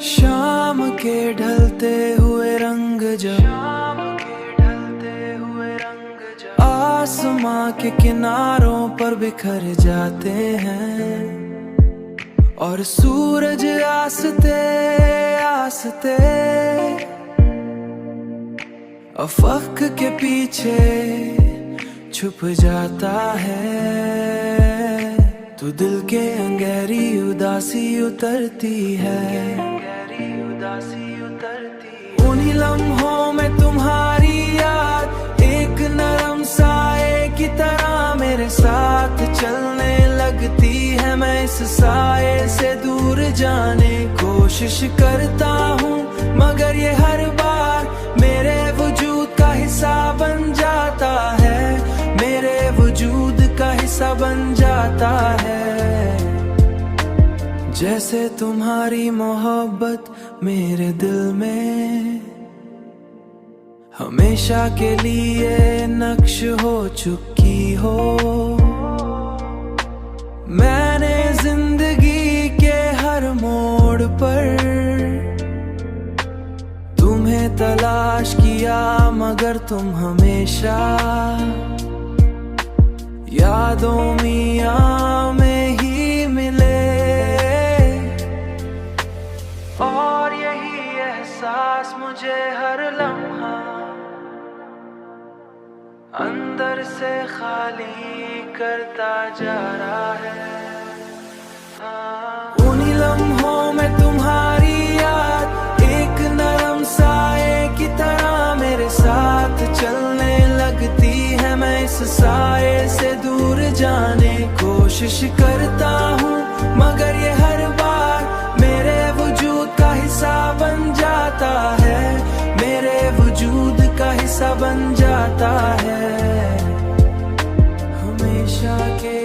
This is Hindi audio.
शाम के ढलते हुए रंग जब आसमां के किनारों पर बिखर जाते हैं और सूरज आस्ते आस्ते अफक के पीछे छुप जाता है, तो दिल के अंगेरी उदासी उतरती है। उन्हीं लम्हों में तुम्हारी याद एक नरम साए की तरह मेरे साथ चलने लगती है। मैं इस साए से दूर जाने कोशिश करता हूँ, मगर ये हर बार मेरे वजूद का हिस्सा बन जाता है, मेरे वजूद का हिस्सा बन जाता है। जैसे तुम्हारी मोहब्बत मेरे दिल में हमेशा के लिए नक्श हो चुकी हो। मैंने जिंदगी के हर मोड़ पर तुम्हें तलाश किया, मगर तुम हमेशा यादों मियां में ही मिले। और यही एहसास मुझे हर लम्हा अंदर से खाली करता जा रहा है। उन्हीं लम्हों में तुम्हारी याद एक नरम साए की तरह मेरे साथ चलने लगती है। मैं इस साए से दूर जाने कोशिश करता हूँ, मगर ये हर बार मेरे वजूद का हिस्सा बन जाता है, मेरे वजूद का हिस्सा बन जाता है। हमेशा के